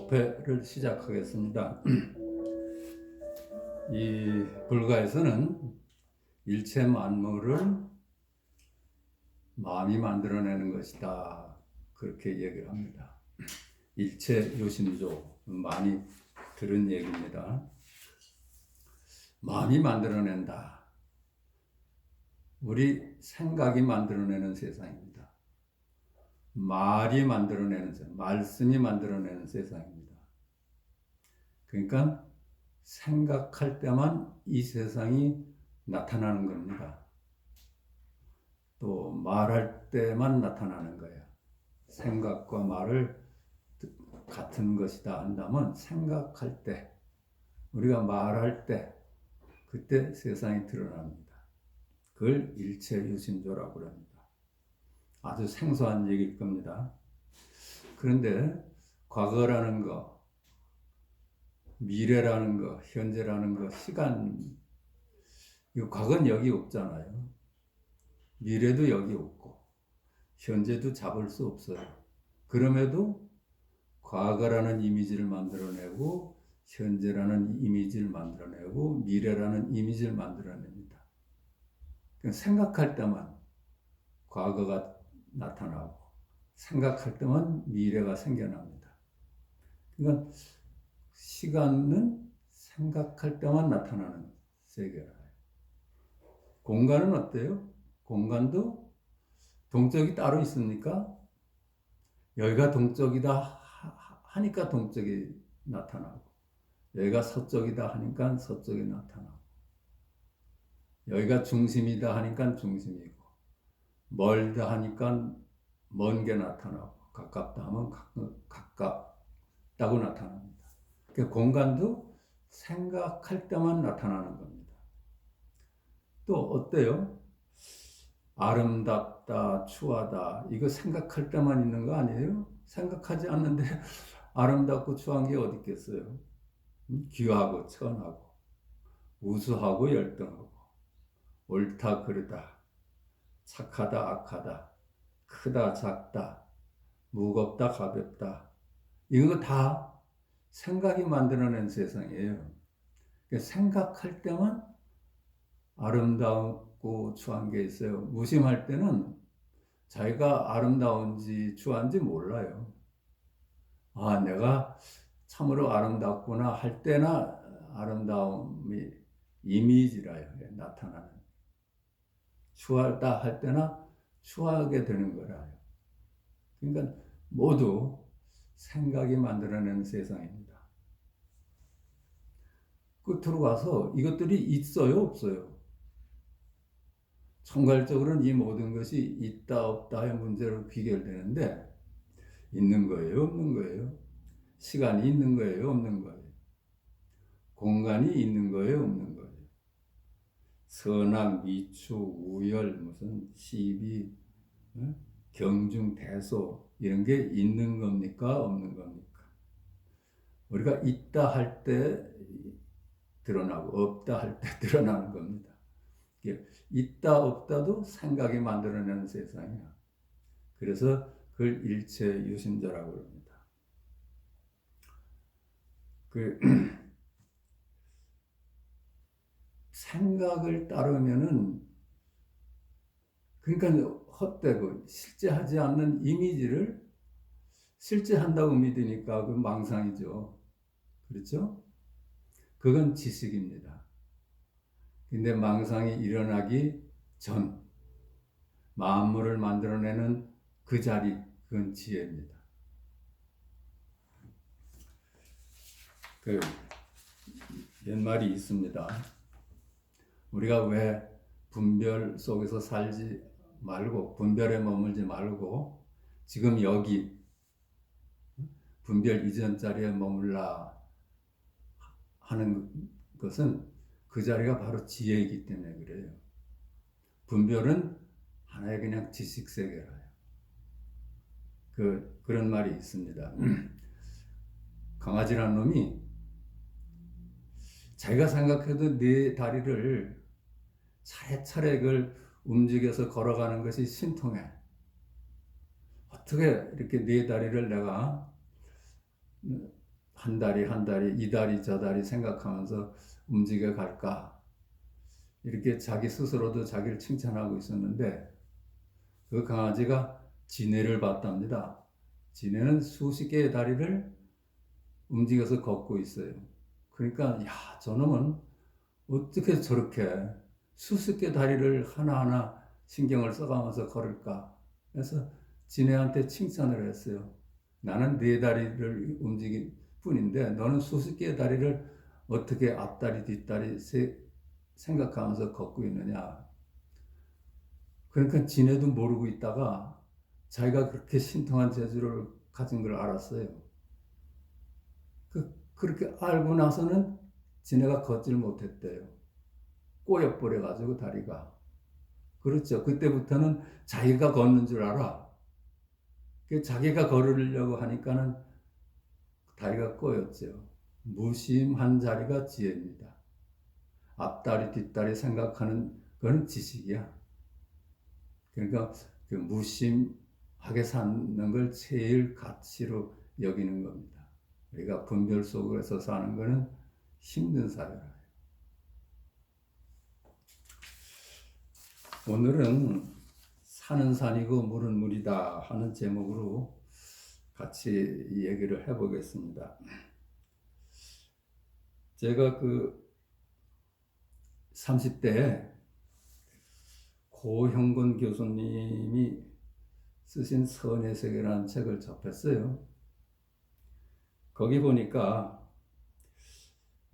목회를 시작하겠습니다. 이 불가에서는 일체 만물을 마음이 만들어내는 것이다, 그렇게 얘기를 합니다. 일체 요신조, 많이 들은 얘기입니다. 마음이 만들어낸다. 우리 생각이 만들어내는 세상입니다. 말이 만들어내는 세상, 말씀이 만들어내는 세상입니다. 그러니까 생각할 때만 이 세상이 나타나는 겁니다. 또 말할 때만 나타나는 거예요. 생각과 말을 같은 것이다 한다면 생각할 때, 우리가 말할 때, 그때 세상이 드러납니다. 그걸 일체유신조라고 합니다. 아주 생소한 얘기일 겁니다. 그런데 과거라는 거, 미래라는 거, 현재라는 거, 시간, 이 과거는 여기 없잖아요. 미래도 여기 없고 현재도 잡을 수 없어요. 그럼에도 과거라는 이미지를 만들어내고 현재라는 이미지를 만들어내고 미래라는 이미지를 만들어냅니다. 생각할 때만 과거가 나타나고 생각할 때만 미래가 생겨납니다. 그러니까 시간은 생각할 때만 나타나는 세계라요. 공간은 어때요? 공간도 동적이 따로 있습니까? 여기가 동적이다 하니까 동적이 나타나고, 여기가 서쪽이다 하니까 서쪽이 나타나고, 여기가 중심이다 하니까 중심이고, 멀다 하니까 먼 게 나타나고, 가깝다 하면 가깝다고 나타납니다. 그러니까 공간도 생각할 때만 나타나는 겁니다. 또 어때요? 아름답다, 추하다, 이거 생각할 때만 있는 거 아니에요? 생각하지 않는데 아름답고 추한 게 어디 있겠어요? 귀하고 천하고 우수하고 열등하고 옳다 그르다, 착하다 악하다, 크다 작다, 무겁다 가볍다, 이거 다 생각이 만들어낸 세상이에요. 생각할 때만 아름답고 추한 게 있어요. 무심할 때는 자기가 아름다운지 추한지 몰라요. 아, 내가 참으로 아름답구나 할 때나 아름다움이 이미지라요. 나타나는. 추하다 할 때나 추하게 되는 거라요. 그러니까 모두 생각이 만들어내는 세상입니다. 끝으로 가서 이것들이 있어요, 없어요? 총괄적으로는 이 모든 것이 있다 없다의 문제로 귀결되는데, 있는 거예요, 없는 거예요? 시간이 있는 거예요, 없는 거예요? 공간이 있는 거예요, 없는 거예요? 선악, 미추, 우열, 무슨 시비, 경중, 대소, 이런 게 있는 겁니까, 없는 겁니까? 우리가 있다 할 때 드러나고 없다 할 때 드러나는 겁니다. 있다 없다도 생각이 만들어내는 세상이야. 그래서 그걸 일체유신조라고 합니다. 생각을 따르면은, 그러니까 헛되고 실제 하지 않는 이미지를 실제 한다고 믿으니까 그 망상이죠. 그렇죠? 그건 지식입니다. 근데 망상이 일어나기 전 만물을 만들어내는 그 자리, 그건 지혜입니다. 옛말이 있습니다. 우리가 왜 분별 속에서 살지 말고, 분별에 머물지 말고 지금 여기 분별 이전 자리에 머물라 하는 것은 그 자리가 바로 지혜이기 때문에 그래요. 분별은 하나의 그냥 지식 세계라요. 그런 말이 있습니다. 강아지라는 놈이 자기가 생각해도 네 다리를 차례차례 그걸 움직여서 걸어가는 것이 신통해. 어떻게 이렇게 네 다리를 내가 한 다리 한 다리 이 다리 저 다리 생각하면서 움직여 갈까? 이렇게 자기 스스로도 자기를 칭찬하고 있었는데 그 강아지가 지네를 봤답니다. 지네는 수십 개의 다리를 움직여서 걷고 있어요. 그러니까 야, 저놈은 어떻게 저렇게 수십 개 다리를 하나하나 신경을 써가면서 걸을까? 그래서 지네한테 칭찬을 했어요. 나는 네 다리를 움직일 뿐인데 너는 수십 개의 다리를 어떻게 앞다리 뒷다리 생각하면서 걷고 있느냐. 그러니까 지네도 모르고 있다가 자기가 그렇게 신통한 재주를 가진 걸 알았어요. 그렇게 알고 나서는 지네가 걷질 못했대요. 꼬여버려가지고 다리가. 그렇죠. 그때부터는 자기가 걷는 줄 알아. 자기가 걸으려고 하니까는 다리가 꼬였죠. 무심한 자리가 지혜입니다. 앞다리 뒷다리 생각하는 건 지식이야. 그러니까 그 무심하게 사는 걸 제일 가치로 여기는 겁니다. 우리가 분별 속에서 사는 거는 힘든 사회라. 오늘은 산은 산이고 물은 물이다 하는 제목으로 같이 얘기를 해보겠습니다. 제가 그 30대에 고형근 교수님이 쓰신 선의 세계라는 책을 접했어요. 거기 보니까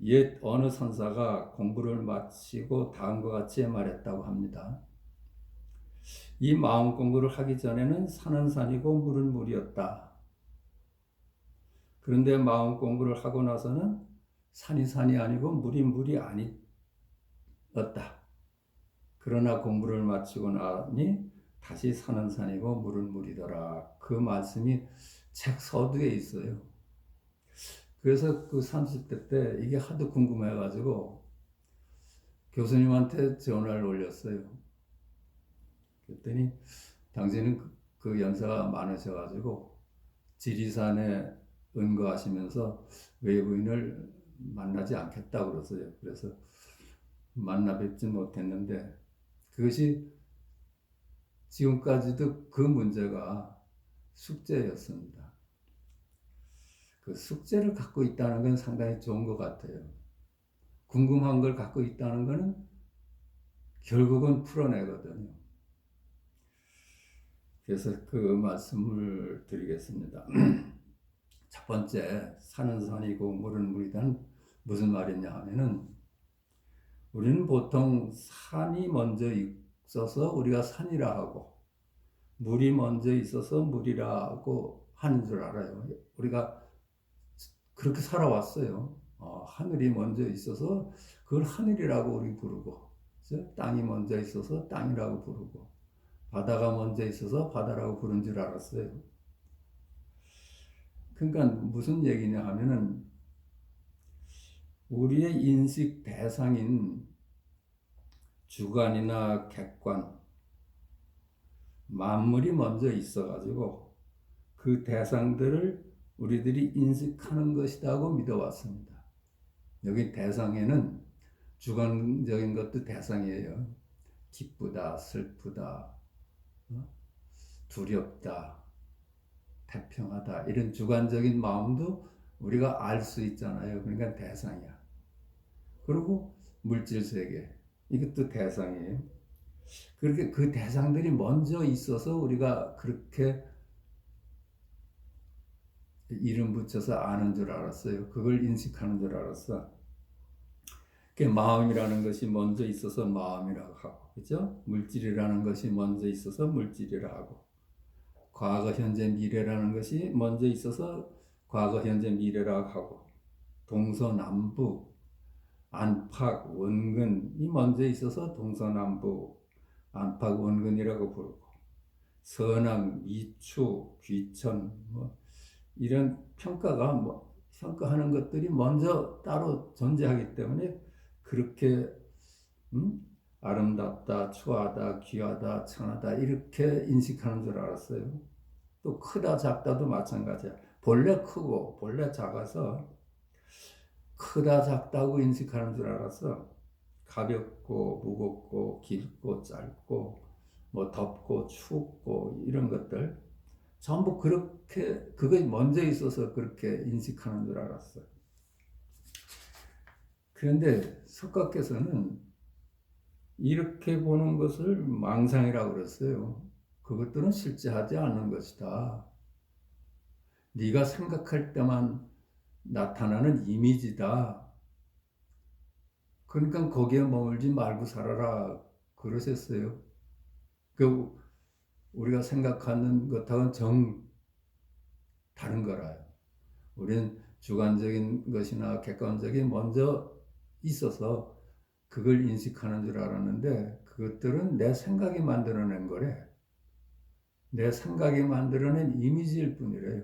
옛 어느 선사가 공부를 마치고 다음과 같이 말했다고 합니다. 이 마음 공부를 하기 전에는 산은 산이고 물은 물이었다. 그런데 마음 공부를 하고 나서는 산이 산이 아니고 물이 물이 아니었다. 그러나 공부를 마치고 나니 다시 산은 산이고 물은 물이더라. 그 말씀이 책 서두에 있어요. 그래서 그 30대 때 이게 하도 궁금해가지고 교수님한테 전화를 올렸어요. 그랬더니 당신은 그 연세가 많으셔가지고 지리산에 은거하시면서 외부인을 만나지 않겠다고 그랬어요. 그래서 만나 뵙지 못했는데 그것이 지금까지도 그 문제가 숙제였습니다. 그 숙제를 갖고 있다는 건 상당히 좋은 것 같아요. 궁금한 걸 갖고 있다는 것은 결국은 풀어내거든요. 그래서 그 말씀을 드리겠습니다. 첫 번째, 산은 산이고 물은 물이란 무슨 말이냐 하면은 우리는 보통 산이 먼저 있어서 우리가 산이라 하고 물이 먼저 있어서 물이라고 하는 줄 알아요. 우리가 그렇게 살아왔어요. 하늘이 먼저 있어서 그걸 하늘이라고 우리 부르고, 땅이 먼저 있어서 땅이라고 부르고, 바다가 먼저 있어서 바다라고 부른 줄 알았어요. 그러니까 무슨 얘기냐 하면은 우리의 인식 대상인 주관이나 객관, 만물이 먼저 있어가지고 그 대상들을 우리들이 인식하는 것이라고 믿어왔습니다. 여기 대상에는 주관적인 것도 대상이에요. 기쁘다, 슬프다, 두렵다, 태평하다 이런 주관적인 마음도 우리가 알 수 있잖아요. 그러니까 대상이야. 그리고 물질 세계 이것도 대상이에요. 그렇게 그 대상들이 먼저 있어서 우리가 그렇게 이름 붙여서 아는 줄 알았어요. 그걸 인식하는 줄 알았어. 마음이라는 것이 먼저 있어서 마음이라고 하고, 그죠? 물질이라는 것이 먼저 있어서 물질이라고 하고, 과거, 현재, 미래라는 것이 먼저 있어서 과거, 현재, 미래라고 하고, 동서남북, 안팎, 원근이 먼저 있어서 동서남북, 안팎, 원근이라고 부르고, 선악, 이추, 귀천, 이런 평가하는 것들이 먼저 따로 존재하기 때문에 그렇게 아름답다, 추하다, 귀하다, 청하다 이렇게 인식하는 줄 알았어요. 또 크다, 작다도 마찬가지야. 본래 크고 본래 작아서 크다 작다고 인식하는 줄 알았어. 가볍고 무겁고 길고 짧고 뭐 덥고 춥고 이런 것들 전부 그렇게 그것이 먼저 있어서 그렇게 인식하는 줄 알았어. 그런데 석가께서는 이렇게 보는 것을 망상이라고 그랬어요. 그것들은 실제하지 않는 것이다. 네가 생각할 때만 나타나는 이미지다. 그러니까 거기에 머물지 말고 살아라. 그러셨어요. 그 우리가 생각하는 것하고는 다른 거라요. 우리는 주관적인 것이나 객관적인 먼저 있어서 그걸 인식하는 줄 알았는데 그것들은 내 생각이 만들어낸 거래. 내 생각이 만들어낸 이미지일 뿐이래요.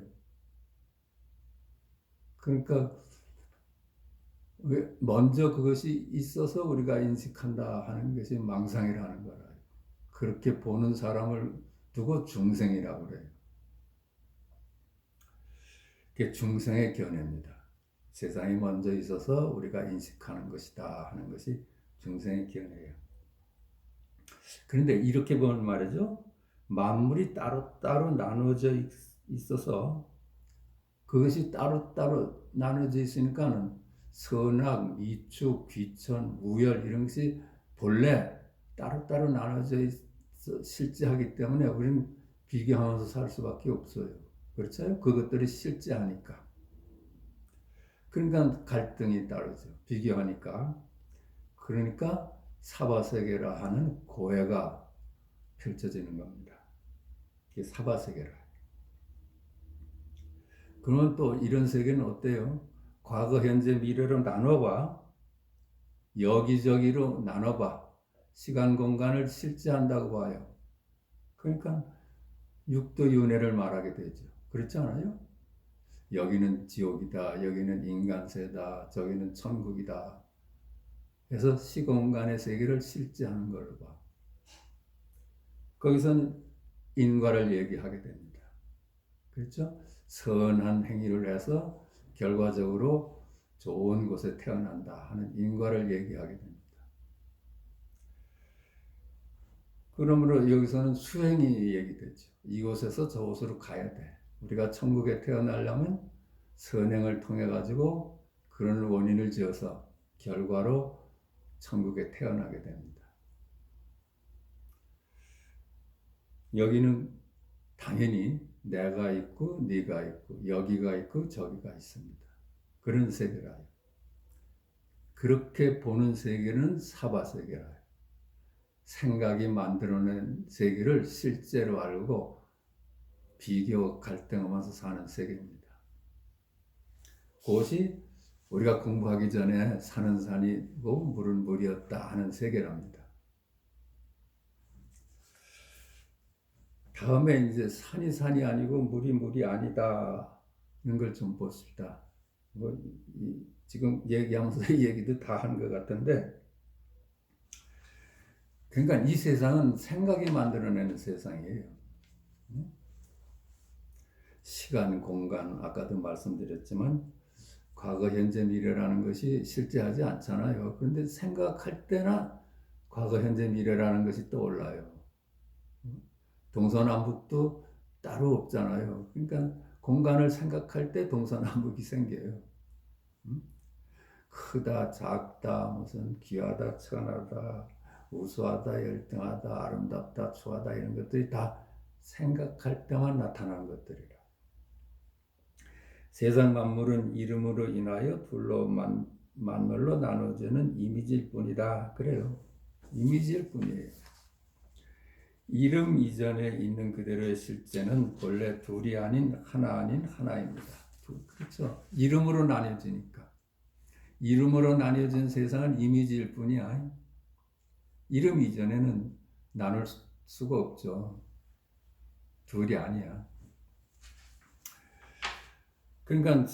그러니까 먼저 그것이 있어서 우리가 인식한다 하는 것이 망상이라는 거라. 그렇게 보는 사람을 두고 중생이라고 그래요. 그게 중생의 견해입니다. 세상이 먼저 있어서 우리가 인식하는 것이다 하는 것이 중생의 견해예요. 그런데 이렇게 보면 말이죠. 만물이 따로따로 나누어져 있어서 그것이 따로따로 나눠져 있으니까는 선악, 미축, 귀천, 우열 이런 것이 본래 따로따로 나눠져 있어 실제하기 때문에 우리는 비교하면서 살 수밖에 없어요. 그렇죠? 그것들이 실제하니까. 그러니까 갈등이 따르죠. 비교하니까. 그러니까 사바세계라 하는 고해가 펼쳐지는 겁니다. 이게 사바세계라. 그러면 또 이런 세계는 어때요? 과거, 현재, 미래로 나눠봐. 여기저기로 나눠봐. 시간, 공간을 실제한다고 봐요. 그러니까 육도윤회를 말하게 되죠. 그렇지 않아요? 여기는 지옥이다. 여기는 인간세다. 저기는 천국이다. 그래서 시공간의 세계를 실제하는 걸로 봐. 거기서는 인과를 얘기하게 됩니다. 그렇죠? 선한 행위를 해서 결과적으로 좋은 곳에 태어난다 하는 인과를 얘기하게 됩니다. 그러므로 여기서는 수행이 얘기되죠. 이곳에서 저곳으로 가야 돼. 우리가 천국에 태어나려면 선행을 통해 가지고 그런 원인을 지어서 결과로 천국에 태어나게 됩니다. 여기는 당연히 내가 있고 네가 있고 여기가 있고 저기가 있습니다. 그런 세계라요. 그렇게 보는 세계는 사바세계라요. 생각이 만들어낸 세계를 실제로 알고 비교 갈등하면서 사는 세계입니다. 그것이 우리가 공부하기 전에 산은 산이고 물은 물이었다 하는 세계랍니다. 다음에 이제 산이 산이 아니고 물이 물이 아니다는 걸 좀 봅시다. 지금 얘기하면서 이 얘기도 다 한 것 같은데, 그러니까 이 세상은 생각이 만들어내는 세상이에요. 시간, 공간, 아까도 말씀드렸지만 과거, 현재, 미래라는 것이 실제하지 않잖아요. 그런데 생각할 때나 과거, 현재, 미래라는 것이 떠올라요. 동서남북도 따로 없잖아요. 그러니까 공간을 생각할 때 동서남북이 생겨요. 크다, 작다, 무슨 귀하다, 천하다, 우수하다, 열등하다, 아름답다, 추하다 이런 것들이 다 생각할 때만 나타나는 것들이라. 세상 만물은 이름으로 인하여 둘로 만물로 나눠지는 이미지일 뿐이다. 그래요. 이미지일 뿐이에요. 이름 이전에 있는 그대로의 실제는 본래 둘이 아닌 하나입니다. 그렇죠. 이름으로 나뉘어지니까. 이름으로 나뉘어진 세상은 이미지일 뿐이야. 이름 이전에는 나눌 수가 없죠. 둘이 아니야. 그러니까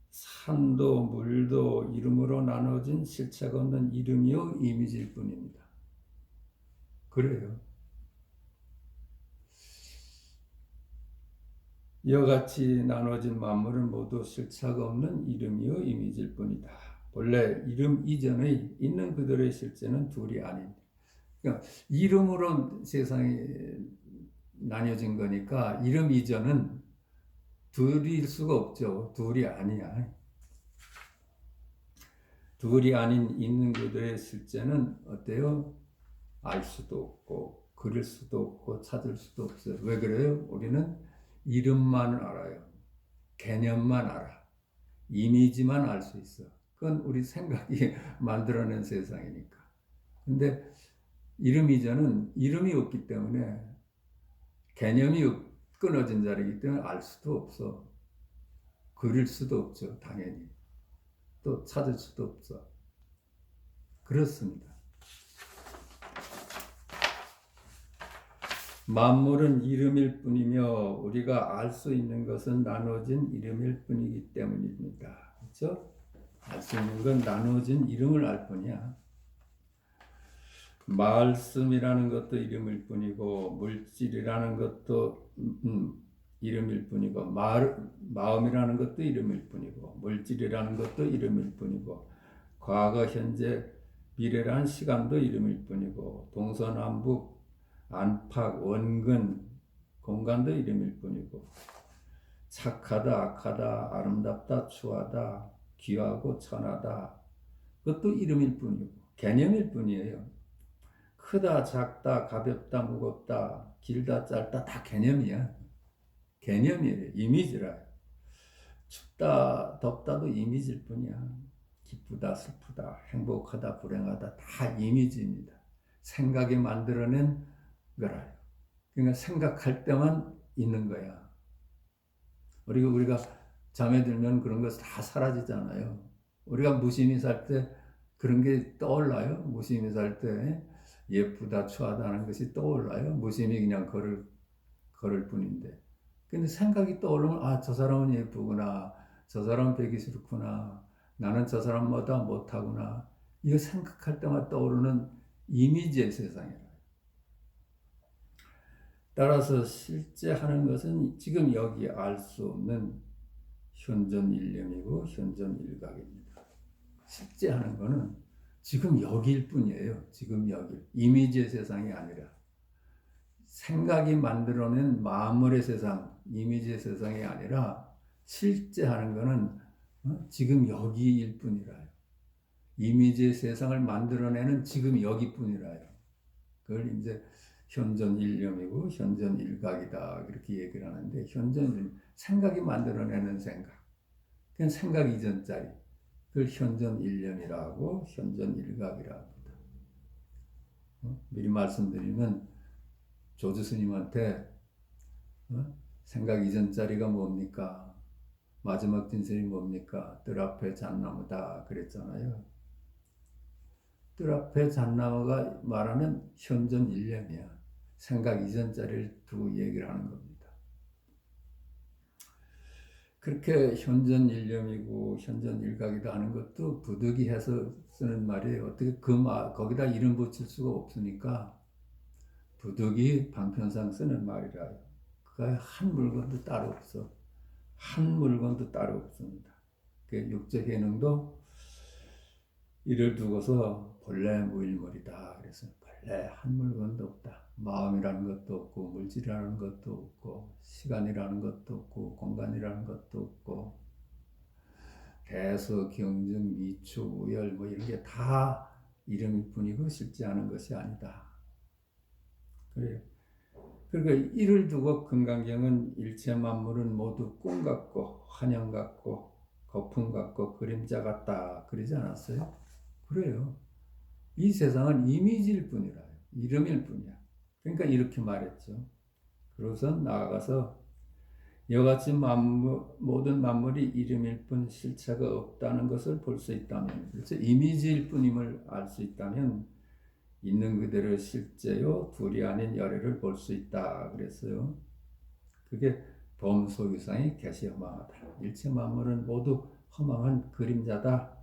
산도 물도 이름으로 나눠진 실체가 없는 이름이요 이미지일 뿐입니다. 그래요. 이와 같이 나눠진 만물은 모두 실체가 없는 이름이요 이미지일 뿐이다. 본래 이름 이전의 있는 그들의 실제는 둘이 아닌. 그러니까 이름으로 세상이 나뉘어진 거니까 이름 이전은 둘일 수가 없죠. 둘이 아니야. 둘이 아닌 있는 그들의 실제는 어때요? 알 수도 없고 그릴 수도 없고 찾을 수도 없어요. 왜 그래요? 우리는 이름만 알아요. 개념만 알아. 이미지만 알 수 있어. 그건 우리 생각이 만들어낸 세상이니까. 근데 이름 이전은 이름이 없기 때문에 개념이 끊어진 자리이기 때문에 알 수도 없어. 그릴 수도 없죠. 당연히. 또 찾을 수도 없어. 그렇습니다. 만물은 이름일 뿐이며 우리가 알 수 있는 것은 나눠진 이름일 뿐이기 때문입니다. 그렇죠? 알 수 있는 건 나눠진 이름을 알 뿐이야. 말씀이라는 것도 이름일 뿐이고 물질이라는 것도 이름일 뿐이고 마음이라는 것도 이름일 뿐이고 물질이라는 것도 이름일 뿐이고 과거, 현재, 미래라는 시간도 이름일 뿐이고 동서남북, 안팎, 원근, 공간도 이름일 뿐이고 착하다, 악하다, 아름답다, 추하다, 귀하고 천하다 그것도 이름일 뿐이고 개념일 뿐이에요. 크다, 작다, 가볍다, 무겁다, 길다, 짧다 다 개념이야. 개념이에요. 이미지라. 춥다, 덥다도 이미지일 뿐이야. 기쁘다, 슬프다, 행복하다, 불행하다 다 이미지입니다. 생각이 만들어낸 거라요. 그러니까 생각할 때만 있는 거야. 우리가 잠에 들면 그런 거 다 사라지잖아요. 우리가 무심히 살 때 그런 게 떠올라요. 무심히 살 때 예쁘다, 추하다는 것이 떠올라요. 무심히 그냥 걸을 뿐인데. 근데 생각이 떠오르면 아, 저 사람은 예쁘구나. 저 사람은 배기 싫구나. 나는 저 사람보다 못하구나. 이거 생각할 때마다 떠오르는 이미지의 세상이라. 따라서 실제 하는 것은 지금 여기 알 수 없는 현존일념이고 현존일각입니다. 실제 하는 거는 지금 여기일 뿐이에요. 지금 여기. 이미지의 세상이 아니라. 생각이 만들어낸 만물의 세상, 이미지의 세상이 아니라 실제 하는 거는 지금 여기일 뿐이라요. 이미지의 세상을 만들어내는 지금 여기뿐이라요. 그걸 이제 현존일념이고 현존일각이다 그렇게 얘기를 하는데 생각이 만들어내는 생각. 그냥 생각 이전짜리. 그걸 현존일념이라고 현존일각이라고 합니다. 미리 말씀드리면 조주 스님한테 생각 이전짜리가 뭡니까? 마지막 진실이 뭡니까? 뜰 앞에 잣나무다 그랬잖아요. 뜰 앞에 잣나무가 말하는 현존일념이야. 생각 이전짜리를 두고 얘기를 하는 겁니다. 그렇게 현존일념이고 현존일각이다 하는 것도 부득이해서 쓰는 말이에요. 어떻게 거기다 이름 붙일 수가 없으니까 부득이 방편상 쓰는 말이라요. 그가 한 물건도 따로 없어. 한 물건도 따로 없습니다. 그 육적 해능도 이를 두고서 본래 무일물이다. 그래서 본래 한 물건도 없다. 마음이라는 것도 없고 물질이라는 것도 없고 시간이라는 것도 없고 공간이라는 것도 없고 대수, 경증, 미추, 우열 뭐 이런 게 다 이름일 뿐이고 실제 하는 것이 아니다. 그래요. 그러니까 이를 두고 금강경은 일체 만물은 모두 꿈 같고 환영 같고 거품 같고 그림자 같다 그러지 않았어요? 그래요. 이 세상은 이미지일 뿐이라 이름일 뿐이야. 그러니까 이렇게 말했죠. 그래서 나아가서 이같이 모든 만물이 이름일 뿐 실체가 없다는 것을 볼 수 있다면, 그렇죠? 이미지일 뿐임을 알 수 있다면 있는 그대로 실제요 둘이 아닌 열애를 볼 수 있다 그랬어요. 그게 범소유상이 개시허망하다. 일체 만물은 모두 허망한 그림자다.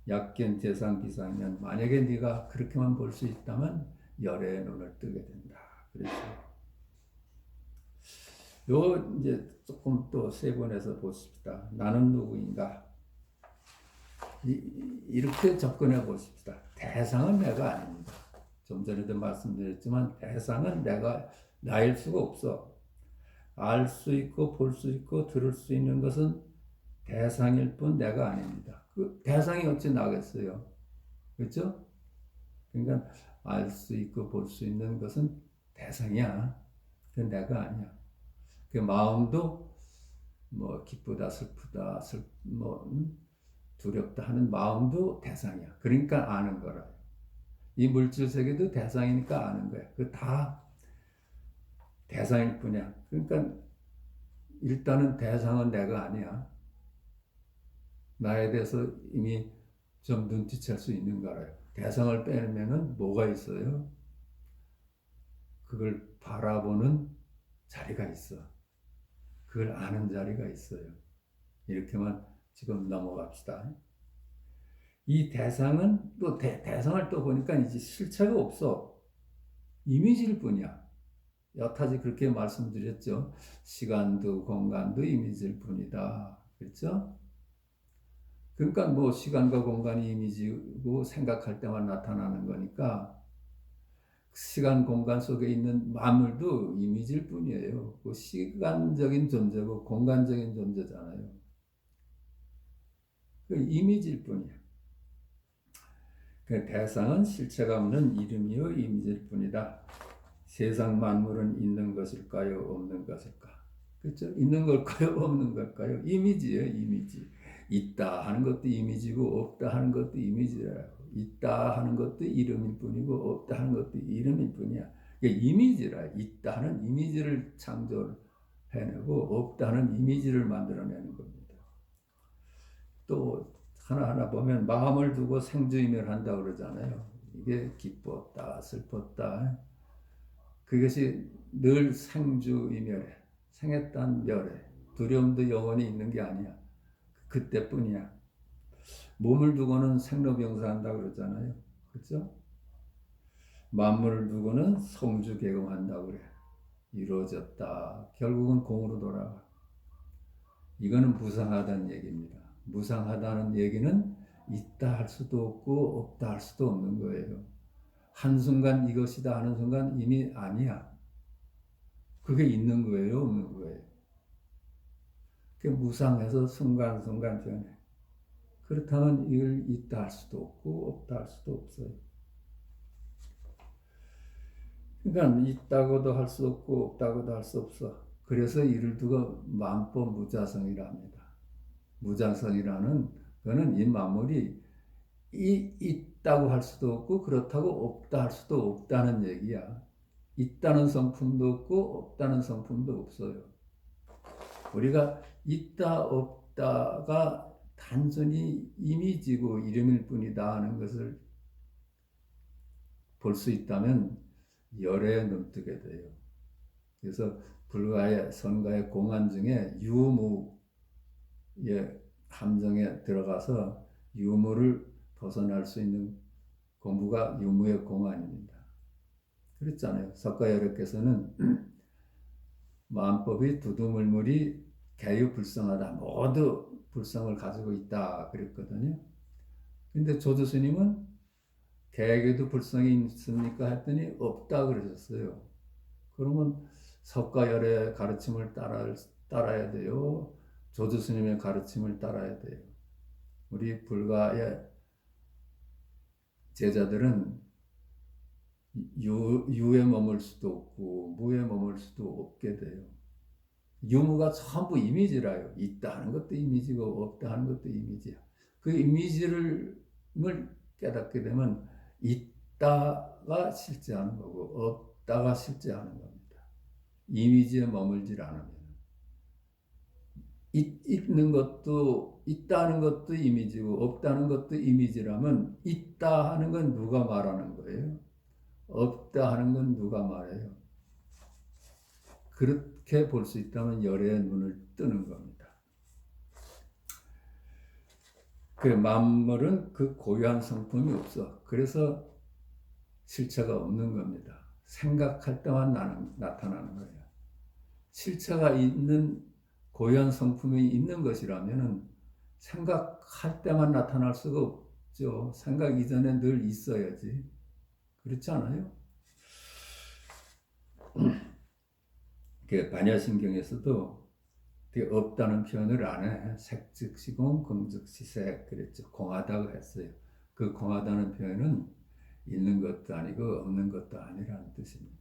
약견 재상 비상면. 만약에 네가 그렇게만 볼 수 있다면 열애의 눈을 뜨게 된다. 그랬어요. 요 이제 조금 또 세분해서 보십시다. 나는 누구인가? 이렇게 접근해 보십시다. 대상은 내가 아닙니다. 좀 전에도 말씀드렸지만 대상은 내가 나일 수가 없어. 알 수 있고 볼 수 있고 들을 수 있는 것은 대상일 뿐 내가 아닙니다. 그 대상이 어찌 나겠어요? 그렇죠? 그러니까 알 수 있고 볼 수 있는 것은 대상이야. 그 내가 아니야. 그 마음도 뭐 기쁘다 슬프다 두렵다 하는 마음도 대상이야. 그러니까 아는 거라. 이 물질 세계도 대상이니까 아는 거야. 그 다 대상일 뿐이야. 그러니까 일단은 대상은 내가 아니야. 나에 대해서 이미 좀 눈치챌 수 있는 거라요. 대상을 빼면은 뭐가 있어요? 그걸 바라보는 자리가 있어. 그걸 아는 자리가 있어요. 이렇게만 지금 넘어갑시다. 이 대상은 또 대상을 또 보니까 이제 실체가 없어. 이미지일 뿐이야. 여타지 그렇게 말씀드렸죠. 시간도 공간도 이미지일 뿐이다. 그렇죠? 그러니까 뭐 시간과 공간이 이미지고 생각할 때만 나타나는 거니까 시간 공간 속에 있는 만물도 이미지일 뿐이에요. 그 시간적인 존재고 공간적인 존재잖아요. 그 이미지일 뿐이야. 그 대상은 실체가 없는 이름이요 이미지일 뿐이다. 세상 만물은 있는 것일까요? 없는 것일까? 그렇죠? 있는 걸까요? 없는 걸까요? 이미지예요, 이미지. 있다 하는 것도 이미지고 없다 하는 것도 이미지라고. 있다 하는 것도 이름일 뿐이고 없다 하는 것도 이름일 뿐이야. 이게 이미지라. 있다 하는 이미지를 창조해내고 없다 하는 이미지를 만들어내는 겁니다. 또 하나하나 보면 마음을 두고 생주이멸한다고 그러잖아요. 이게 기뻤다, 슬펐다. 그것이 늘 생주이멸해. 생했단 멸해. 두려움도 영원히 있는 게 아니야. 그때뿐이야. 몸을 두고는 생로병사한다 그러잖아요. 그렇죠? 만물을 두고는 성주개공한다고 그래. 이루어졌다. 결국은 공으로 돌아가. 이거는 무상하다는 얘기입니다. 무상하다는 얘기는 있다 할 수도 없고 없다 할 수도 없는 거예요. 한순간 이것이다 하는 순간 이미 아니야. 그게 있는 거예요, 없는 거예요. 그게 무상해서 순간순간 변해. 그렇다면 이걸 있다 할 수도 없고 없다 할 수도 없어요. 그러니까 있다고도 할 수 없고 없다고도 할 수 없어. 그래서 이를 두고 만법 무자성이랍니다. 무자성이라는 거는 이 만물이 있다고 할 수도 없고 그렇다고 없다 할 수도 없다는 얘기야. 있다는 성품도 없고 없다는 성품도 없어요. 우리가 있다 없다가 단순히 이미지고 이름일 뿐이다 하는 것을 볼 수 있다면 열에 눈뜨게 돼요. 그래서 불가의 선가의 공안 중에 유무의 함정에 들어가서 유무를 벗어날 수 있는 공부가 유무의 공안입니다. 그랬잖아요. 석가열애께서는 마음법이 두두물물이 개유불성하다. 모두 불성을 가지고 있다 그랬거든요. 근데 조조스님은 개에게도 불성이 있습니까? 했더니 없다 그러셨어요. 그러면 석가열의 가르침을 따라야 돼요. 조조스님의 가르침을 따라야 돼요. 우리 불가의 제자들은 유에 머물 수도 없고 무에 머물 수도 없게 돼요. 유무가 전부 이미지라요. 있다 하는 것도 이미지고 없다 하는 것도 이미지야. 그 이미지를 깨닫게 되면 있다가 실제하는 거고 없다가 실제하는 겁니다. 이미지에 머물질 않으면 있는 것도 있다는 것도 이미지고 없다는 것도 이미지라면 있다 하는 건 누가 말하는 거예요? 없다 하는 건 누가 말해요? 그렇게 볼 수 있다면 열의 눈을 뜨는 겁니다. 그 만물은 그 고유한 성품이 없어. 그래서 실체가 없는 겁니다. 생각할 때만 나타나는 거예요. 실체가 있는 고유한 성품이 있는 것이라면은 생각할 때만 나타날 수가 없죠. 생각 이전에 늘 있어야지. 그렇지 않아요? 그 반야신경에서도 없다는 표현을 안 해. 색즉시공 금즉시색 그랬죠. 공하다고 했어요. 그 공하다는 표현은 있는 것도 아니고 없는 것도 아니라는 뜻입니다.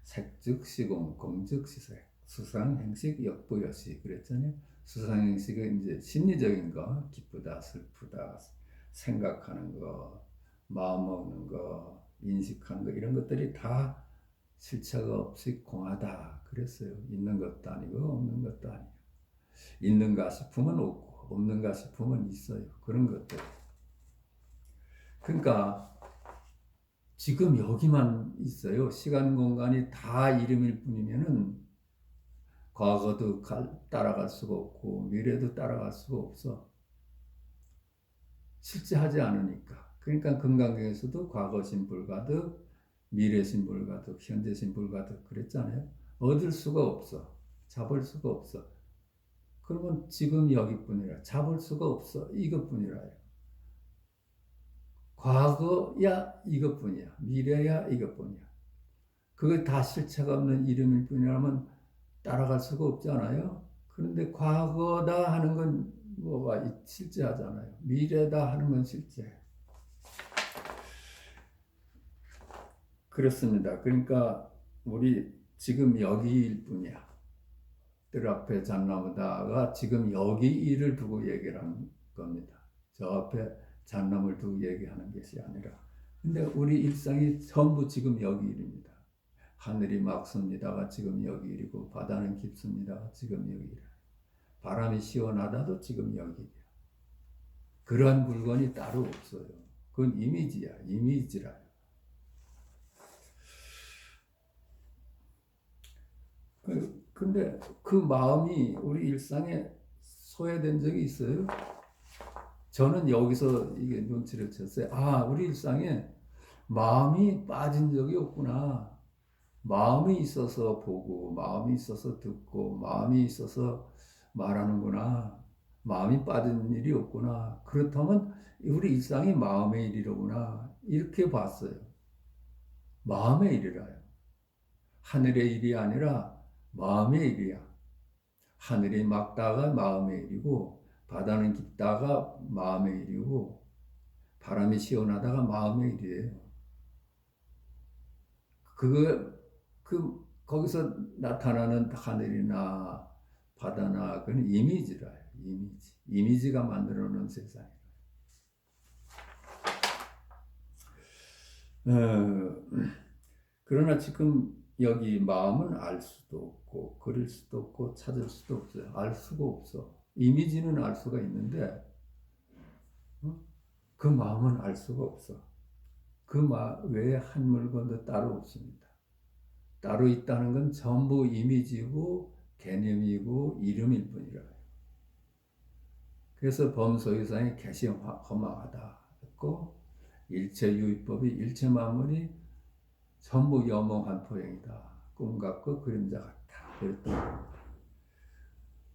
색즉시공 금즉시색 수상행식 역부여시 그랬잖아요. 수상행식은 이제 심리적인 거, 기쁘다, 슬프다, 생각하는 거, 마음 먹는 거, 인식하는 거 이런 것들이 다 실체가 없이 공하다 그랬어요. 있는 것도 아니고 없는 것도 아니고 있는가 싶으면 없고 없는가 싶으면 있어요. 그런 것들. 그러니까 지금 여기만 있어요. 시간 공간이 다 이름일 뿐이면은 과거도 따라갈 수가 없고 미래도 따라갈 수가 없어. 실제하지 않으니까. 그러니까 금강경에서도 과거신 불가득, 미래신 불가득, 현재신 불가득 그랬잖아요. 얻을 수가 없어. 잡을 수가 없어. 그러면 지금 여기뿐이라 잡을 수가 없어. 이것뿐이라요. 과거야 이것뿐이야. 미래야 이것뿐이야. 그게 다 실체가 없는 이름일 뿐이라면 따라갈 수가 없잖아요. 그런데 과거다 하는 건 뭐가 실제하잖아요. 미래다 하는 건 실제. 그렇습니다. 그러니까 우리 지금 여기일 뿐이야. 뜰 앞에 잣나무다가 지금 여기 일을 두고 얘기를 하는 겁니다. 저 앞에 잣나무를 두고 얘기하는 것이 아니라. 근데 우리 일상이 전부 지금 여기 일입니다. 하늘이 맑습니다가 지금 여기 일이고 바다는 깊습니다가 지금 여기 일이야. 바람이 시원하다도 지금 여기 일이야. 그러한 물건이 따로 없어요. 그건 이미지야. 이미지라요. 근데 그 마음이 우리 일상에 소외된 적이 있어요? 저는 여기서 이게 눈치를 챘어요. 아, 우리 일상에 마음이 빠진 적이 없구나. 마음이 있어서 보고, 마음이 있어서 듣고, 마음이 있어서 말하는구나. 마음이 빠진 일이 없구나. 그렇다면 우리 일상이 마음의 일이로구나. 이렇게 봤어요. 마음의 일이라요. 하늘의 일이 아니라 마음의 일이야. 하늘이 맑다가 마음의 일이고 바다는 깊다가 마음의 일이고 바람이 시원하다가 마음의 일이에요. 거기서 나타나는 하늘이나 바다나 그건 이미지라요. 이미지. 이미지가 만들어 놓은 세상이에요. 그러나 지금 여기 마음은 알 수도 없고 그릴 수도 없고 찾을 수도 없어요. 알 수가 없어. 이미지는 알 수가 있는데 그 마음은 알 수가 없어. 그 외에 한 물건도 따로 없습니다. 따로 있다는 건 전부 이미지고 개념이고 이름일 뿐이라. 그래서 범소유상이 개시 허망하다 했고 일체유의법이 일체 만물이 전부 여몽한 포행이다. 꿈 같고 그림자 같다. 그랬던 겁니다.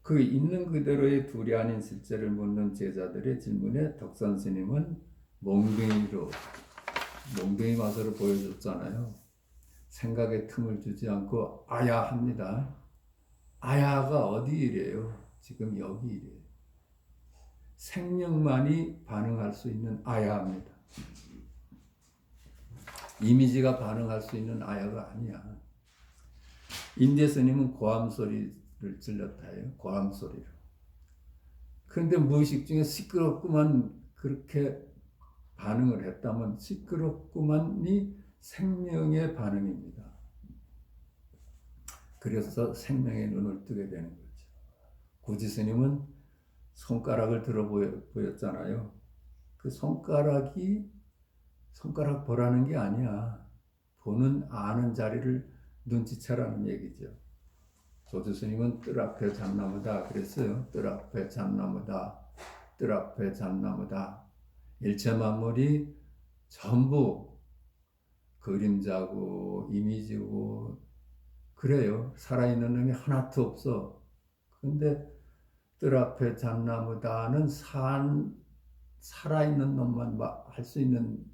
그 있는 그대로의 둘이 아닌 실제를 묻는 제자들의 질문에 덕선 스님은 몽둥이 마술을 보여줬잖아요. 생각에 틈을 주지 않고 아야 합니다. 아야가 어디 일이에요? 지금 여기 일이에요. 생명만이 반응할 수 있는 아야입니다. 이미지가 반응할 수 있는 아야가 아니야. 인제 스님은 고함 소리를 질렀다 해요. 고함 소리로. 그런데 무의식 중에 시끄럽구만 그렇게 반응을 했다면 시끄럽구만이 생명의 반응입니다. 그래서 생명의 눈을 뜨게 되는 거죠. 구지 스님은 손가락을 들어 보였잖아요. 그 손가락 보라는 게 아니야. 보는 아는 자리를 눈치채라는 얘기죠. 조주 스님은 뜰 앞에 잣나무다 그랬어요. 뜰 앞에 잣나무다. 뜰 앞에 잣나무다. 일체 만물이 전부 그림자고 이미지고 그래요. 살아있는 놈이 하나도 없어. 근데 뜰 앞에 잣나무다는 살아있는 놈만 할 수 있는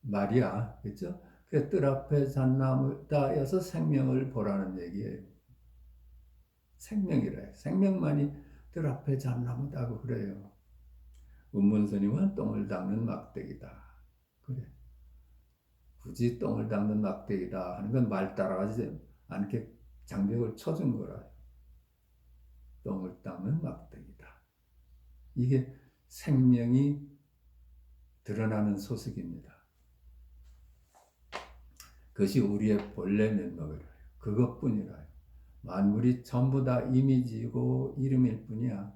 말이야. 그죠? 그 뜰 앞에 잣나무다여서 생명을 보라는 얘기예요. 생명이래. 생명만이 뜰 앞에 잣나무다고 그래요. 운문스님은 똥을 닦는 막대기다. 그래. 굳이 똥을 닦는 막대기다 하는 건 말 따라가지 않게 장벽을 쳐준 거라. 똥을 닦는 막대기다. 이게 생명이 드러나는 소식입니다. 그것이 우리의 본래 면목이라. 그것뿐이라. 만물이 전부 다 이미지고 이름일 뿐이야.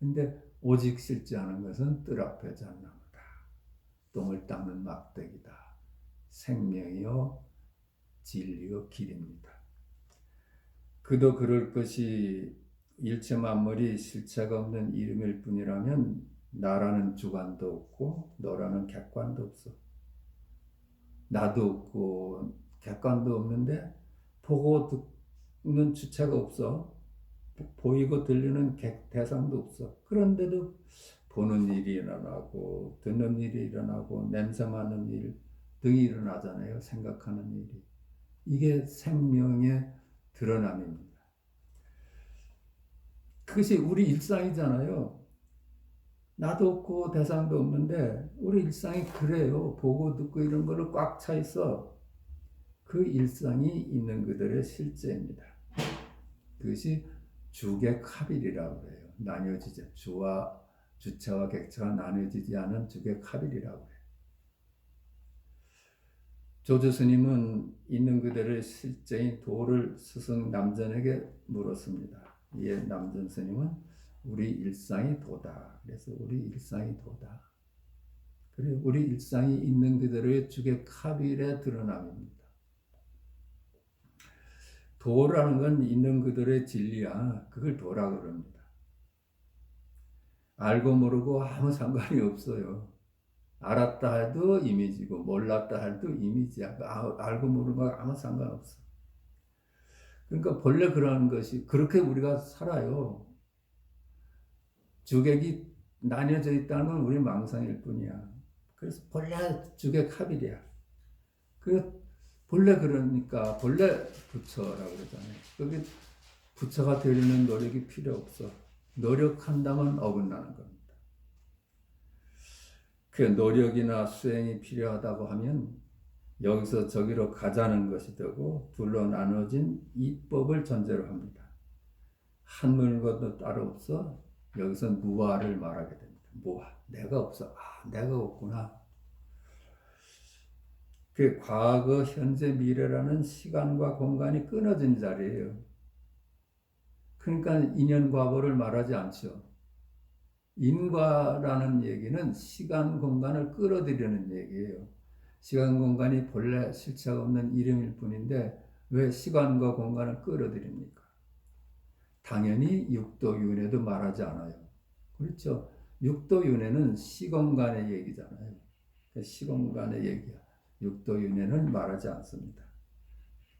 근데 오직 실제하는 것은 뜰 앞에 잣나무다. 똥을 닦는 막대기다. 생명이요 진리요 길입니다. 그도 그럴 것이 일체 만물이 실체가 없는 이름일 뿐이라면 나라는 주관도 없고 너라는 객관도 없어. 나도 없고 객관도 없는데 보고 듣는 주체가 없어. 보이고 들리는 대상도 없어. 그런데도 보는 일이 일어나고 듣는 일이 일어나고 냄새 맡는 일 등이 일어나잖아요. 생각하는 일이. 이게 생명의 드러남입니다. 그것이 우리 일상이잖아요. 나도 없고 대상도 없는데 우리 일상이 그래요. 보고 듣고 이런 거를 꽉 차 있어. 그 일상이 있는 그들의 실제입니다. 그것이 주객합일이라고 해요. 나뉘어지죠. 주체와 객체가 나뉘어지지 않은 주객합일이라고 해요. 조주 스님은 있는 그대의 실제인 도를 스승 남전에게 물었습니다. 이에 남전 스님은 우리 일상이 도다. 그래서 우리 일상이 도다. 그리고 우리 일상이 있는 그대로의 주객합일의 드러남입니다. 도라는 건 있는 그대로의 진리야. 그걸 도라 그럽니다. 알고 모르고 아무 상관이 없어요. 알았다 해도 이미지고 몰랐다 해도 이미지야. 알고 모르는 거 아무 상관없어. 그러니까 본래 그런 것이 그렇게 우리가 살아요. 주객이 나뉘어져 있다는 건 우리 망상일 뿐이야. 그래서 본래 주객합일이야. 그 본래 그러니까 본래 부처라고 그러잖아요. 그게 부처가 되려는 노력이 필요 없어. 노력한다면 어긋나는 겁니다. 그 노력이나 수행이 필요하다고 하면 여기서 저기로 가자는 것이 되고 둘로 나눠진 이법을 전제로 합니다. 한 물건도 따로 없어. 여기서 무아를 말하게 됩니다. 무아. 내가 없어. 내가 없구나. 그 과거, 현재, 미래라는 시간과 공간이 끊어진 자리예요. 그러니까 인연 과보를 말하지 않죠. 인과라는 얘기는 시간, 공간을 끌어들이는 얘기예요. 시간, 공간이 본래 실체가 없는 이름일 뿐인데 왜 시간과 공간을 끌어들입니까? 당연히 육도윤회도 말하지 않아요. 그렇죠? 육도윤회는 시공간의 얘기잖아요. 시공간의 얘기야. 육도윤회는 말하지 않습니다.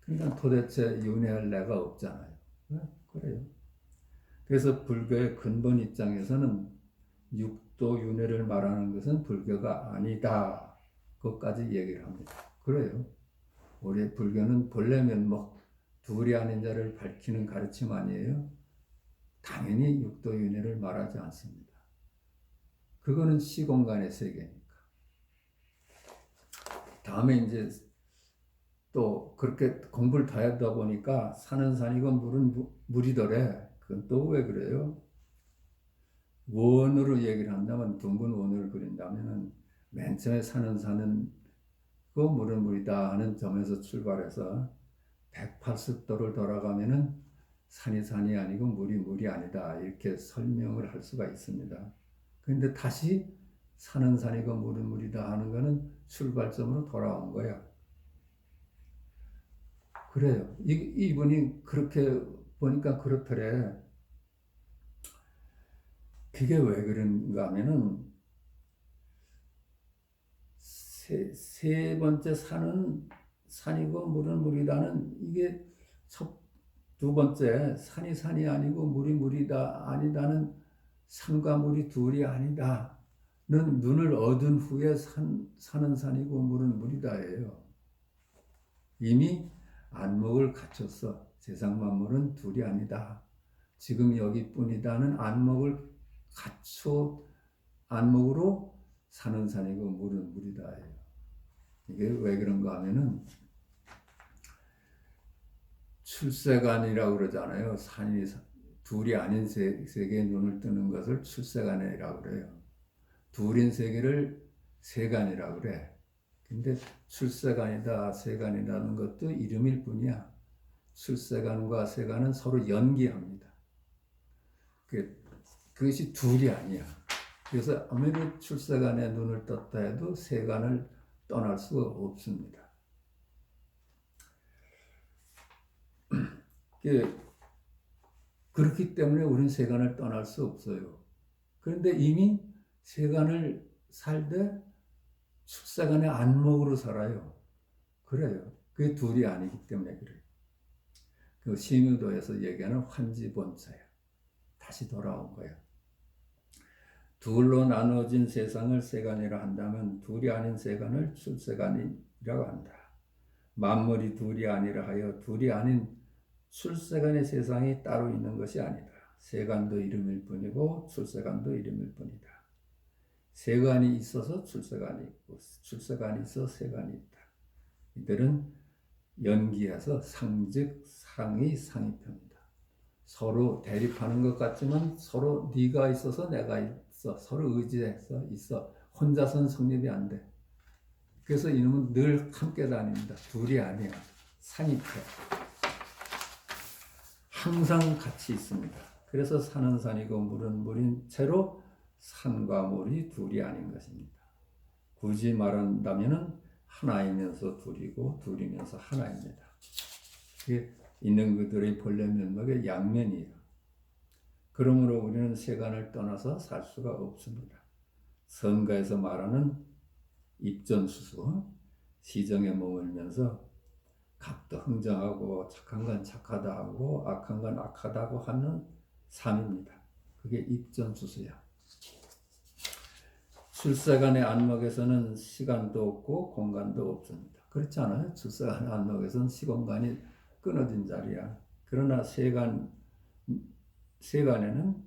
그러니까 도대체 윤회할 내가 없잖아요. 그래요. 그래서 불교의 근본 입장에서는 육도윤회를 말하는 것은 불교가 아니다. 그것까지 얘기를 합니다. 그래요. 우리 불교는 본래 면목 둘이 아닌 자를 밝히는 가르침 아니에요? 당연히 육도윤회를 말하지 않습니다. 그거는 시공간의 세계니까. 다음에 이제 또 그렇게 공부를 다 하다 보니까 산은 산이고 물은 물이더래. 그건 또 왜 그래요? 원으로 얘기를 한다면 둥근 원을 그린다면 맨 처음에 산은 그 물은 물이다 하는 점에서 출발해서 180도를 돌아가면은 산이 산이 아니고 물이 아니다 이렇게 설명을 할 수가 있습니다. 그런데 다시 산은 산이고 물은 물이다 하는 것은 출발점으로 돌아온 거야. 그래요. 이분이 그렇게 보니까 그렇더래. 그게 왜 그런가 하면은 세 번째 산은 산이고 물은 물이다는 이게 두 번째 산이 산이 아니고 물이 물이다 아니다는 산과 물이 둘이 아니다는 눈을 얻은 후에 산은 산이고 물은 물이다예요. 이미 안목을 갖췄어. 세상 만물은 둘이 아니다. 지금 여기뿐이다는 안목을 갖춰 안목으로 산은 산이고 물은 물이다예요. 이게 왜 그런가 하면은 출세관이라고 그러잖아요. 산이 둘이 아닌 세계에 눈을 뜨는 것을 출세관이라고 그래요. 둘인 세계를 세관이라고 그래. 근데 출세관이다, 세관이라는 것도 이름일 뿐이야. 출세관과 세관은 서로 연기합니다. 그것이 둘이 아니야. 그래서 아무리 출세관에 눈을 떴다 해도 세관을 떠날 수가 없습니다. 그렇기 때문에 우리는 세간을 떠날 수 없어요. 그런데 이미 세간을 살되 출세간의 안목으로 살아요. 그래요. 그게 둘이 아니기 때문에 그래요. 그 심유도에서 얘기하는 환지본차야. 다시 돌아온 거야. 둘로 나눠진 세상을 세간이라 한다면 둘이 아닌 세간을 출세간이라고 한다. 만물이 둘이 아니라 하여 둘이 아닌 출세간의 세상이 따로 있는 것이 아니다. 세간도 이름일 뿐이고 출세간도 이름일 뿐이다. 세간이 있어서 출세간이 있고 출세간이 있어 세간이 있다. 이들은 연기해서 상즉 상이 상이편이다. 서로 대립하는 것 같지만 서로 네가 있어서 내가 있어. 서로 의지해서 있어. 혼자서는 성립이 안 돼. 그래서 이놈은 늘 함께 다닙니다. 둘이 아니야. 상이편. 항상 같이 있습니다. 그래서 산은 산이고 물은 물인 채로 산과 물이 둘이 아닌 것입니다. 굳이 말한다면 하나이면서 둘이고 둘이면서 하나입니다. 그게 있는 그들의 본래 면목의 양면이에요. 그러므로 우리는 세간을 떠나서 살 수가 없습니다. 선가에서 말하는 입전수수, 시정에 머물면서 각도 흥정하고 착한 건 착하다 하고 악한 건 악하다고 하는 삶입니다. 그게 입전수수야. 출세간의 안목에서는 시간도 없고 공간도 없습니다. 그렇지 않아요? 출세간의 안목에서는 시공간이 끊어진 자리야. 그러나 세간에는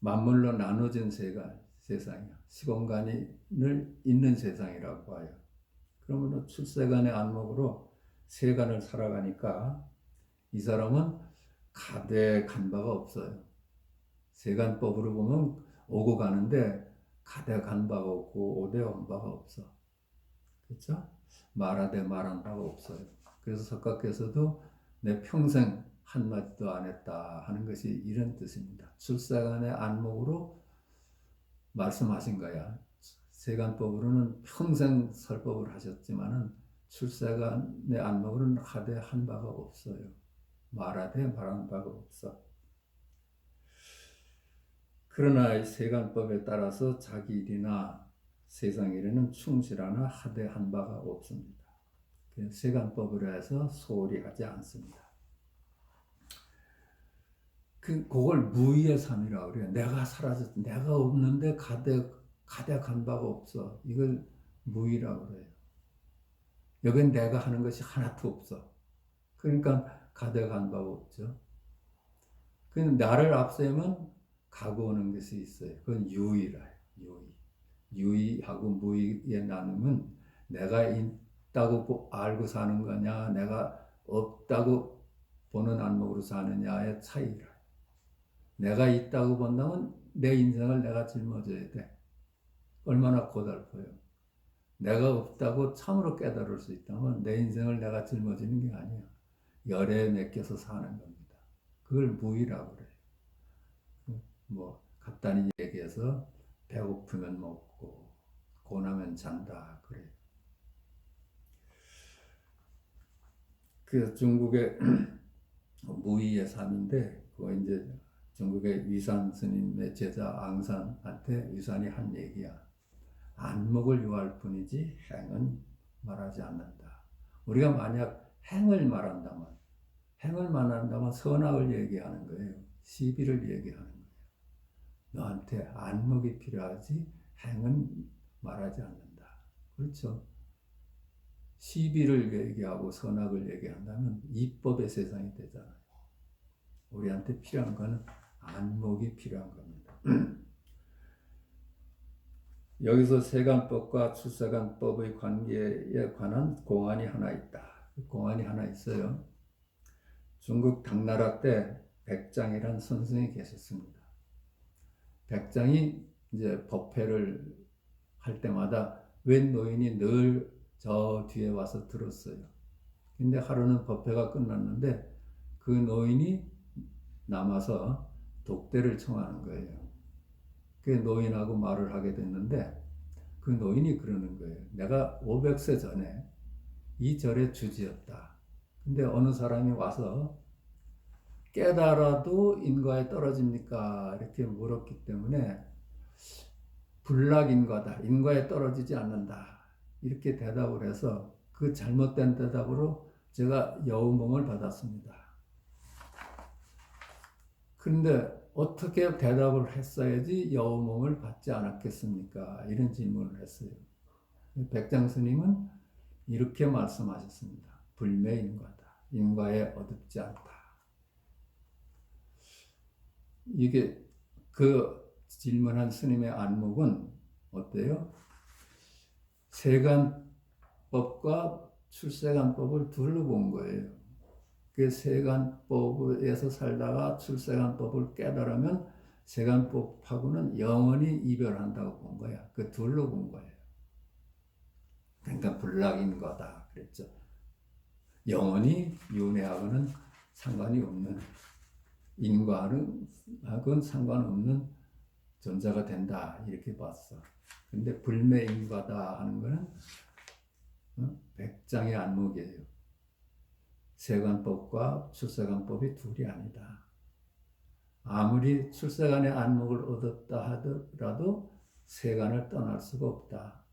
만물로 나눠진 세상이야. 시공간이 늘 있는 세상이라고 봐요. 그러므로 출세간의 안목으로 세간을 살아가니까 이 사람은 가대 간 바가 없어요. 세간법으로 보면 오고 가는데 가대 간 바가 없고 오대 온 바가 없어. 그렇죠? 말하되 말한 바가 없어요. 그래서 석가께서도 내 평생 한마디도 안 했다 하는 것이 이런 뜻입니다. 출세간의 안목으로 말씀하신 거야. 세간법으로는 평생 설법을 하셨지만은 출세간의 안목으로는 하되 한 바가 없어요. 말하되 말한 바가 없어. 그러나 세간법에 따라서 자기 일이나 세상 일에는 충실하나 하되 한 바가 없습니다. 세간법으로 해서 소홀히 하지 않습니다. 그걸 무의의 삶이라고 그래요. 내가 사라졌, 내가 없는데 가득한 바가 없어. 이걸 무의라고 그래요. 여긴 내가 하는 것이 하나도 없어. 그러니까 가득한 바가 없죠. 그럼 나를 앞세우면 가고 오는 것이 있어요. 그건 유의라. 유의하고 무의의 나눔은 내가 있다고 알고 사는 거냐, 내가 없다고 보는 안목으로 사느냐의 차이라. 내가 있다고 본다면 내 인생을 내가 짊어져야 돼. 얼마나 고달퍼요. 내가 없다고 참으로 깨달을 수 있다면 내 인생을 내가 짊어지는 게 아니야. 열에 맡겨서 사는 겁니다. 그걸 무의라고 그래요. 간단히 얘기해서 배고프면 먹고 고나면 잔다 그래요. 그래서 중국의 무의의 삶인데 그거 이제 중국의 위산 스님의 제자 앙산한테 위산이 한 얘기야. 안목을 요할 뿐이지 행은 말하지 않는다. 우리가 만약 행을 말한다면 선악을 얘기하는 거예요. 시비를 얘기하는 거예요. 너한테 안목이 필요하지 행은 말하지 않는다. 그렇죠? 시비를 얘기하고 선악을 얘기한다면 이법의 세상이 되잖아요. 우리한테 필요한 것은 안목이 필요한 겁니다. 여기서 세간법과 출세간법의 관계에 관한 공안이 하나 있다. 공안이 하나 있어요. 중국 당나라 때 백장이란 선생이 계셨습니다. 백장이 이제 법회를 할 때마다 웬 노인이 늘 저 뒤에 와서 들었어요. 근데 하루는 법회가 끝났는데 그 노인이 남아서 독대를 청하는 거예요. 그 노인하고 말을 하게 됐는데 그 노인이 그러는 거예요. 내가 500세 전에 이 절의 주지였다. 근데 어느 사람이 와서 깨달아도 인과에 떨어집니까? 이렇게 물었기 때문에 불락인과다. 인과에 떨어지지 않는다. 이렇게 대답을 해서 그 잘못된 대답으로 제가 여우몽을 받았습니다. 그런데 어떻게 대답을 했어야지 여우몽을 받지 않았겠습니까? 이런 질문을 했어요. 백장 스님은 이렇게 말씀하셨습니다. 불매인과다. 인과에 어둡지 않다. 이게 그 질문한 스님의 안목은 어때요? 세간법과 출세간법을 둘로 본 거예요. 그 세간법에서 살다가 출세간법을 깨달으면 세간법하고는 영원히 이별한다고 본 거야. 그 둘로 본 거예요. 그러니까 불락인 거다 그랬죠. 영원히 윤회하고는 상관이 없는, 인과하고는 상관없는 존재가 된다 이렇게 봤어. 근데 불매인과다 하는 거는 백장의 안목이에요. 세간법과 출세간법이 둘이 아니다. 아무리 출세간의 안목을 얻었다 하더라도 세간을 떠날 수가 없다.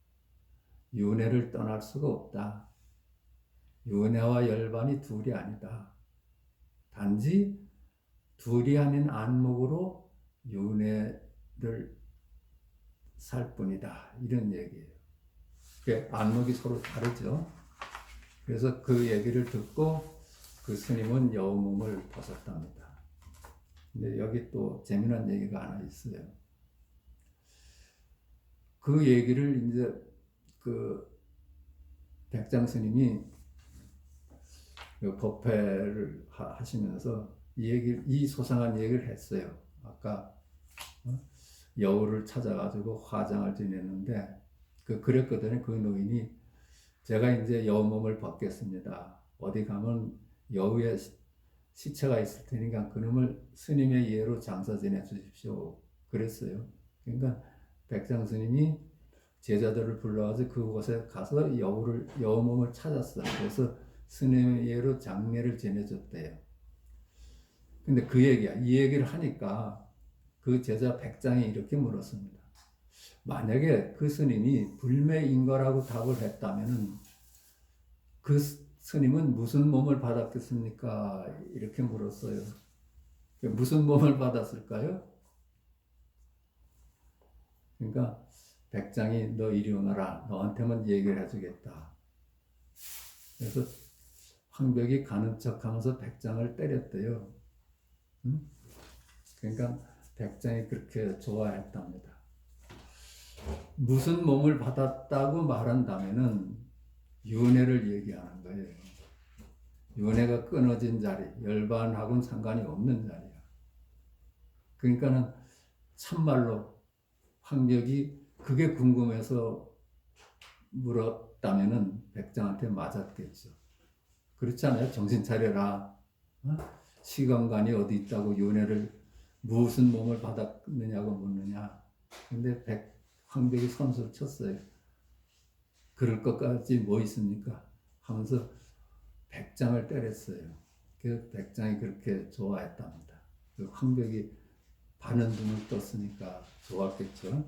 윤회를 떠날 수가 없다. 윤회와 열반이 둘이 아니다. 단지 둘이 아닌 안목으로 윤회를 살 뿐이다. 이런 얘기예요. 안목이 서로 다르죠. 그래서 그 얘기를 듣고 그 스님은 여우몸을 벗었답니다. 근데 여기 또 재미난 얘기가 하나 있어요. 그 얘기를 이제 그 백장 스님이 법회를 하시면서 이 소상한 얘기를 했어요. 아까 여우를 찾아가지고 화장을 지냈는데 그랬거든요. 그 노인이 제가 이제 여우 몸을 벗겠습니다. 어디 가면 여우의 시체가 있을 테니까 그놈을 스님의 예로 장사 지내 주십시오. 그랬어요. 그러니까 백장 스님이 제자들을 불러가지고 그곳에 가서 여우 몸을 찾았어요. 그래서 스님의 예로 장례를 지내줬대요. 근데 이 얘기를 하니까 그 제자 백장이 이렇게 물었습니다. 만약에 그 스님이 불매인과라고 답을 했다면은 그 스님은 무슨 몸을 받았겠습니까? 이렇게 물었어요. 무슨 몸을 받았을까요? 그러니까 백장이 너 이리 오너라. 너한테만 얘기를 해주겠다. 그래서 황벽이 가는 척하면서 백장을 때렸대요. 그러니까 백장이 그렇게 좋아했답니다. 무슨 몸을 받았다고 말한다면은 윤회를 얘기하는 거예요. 윤회가 끊어진 자리, 열반하고는 상관이 없는 자리야. 그러니까는 참말로 황벽이 그게 궁금해서 물었다면은 백장한테 맞았겠죠. 그렇지 않아요? 정신 차려라. 시간관이 어디 있다고 윤회를 무슨 몸을 받았느냐고 묻느냐. 근데 황벽이 선수를 쳤어요. 그럴 것까지 뭐 있습니까? 하면서 백장을 때렸어요. 그 백장이 그렇게 좋아했답니다. 그 황벽이 반은 눈을 떴으니까 좋았겠죠.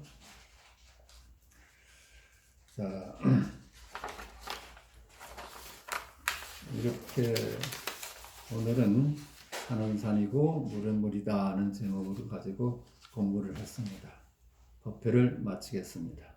자, 이렇게 오늘은 산은 산이고 물은 물이다 하는 제목으로 가지고 공부를 했습니다. 법회를 마치겠습니다.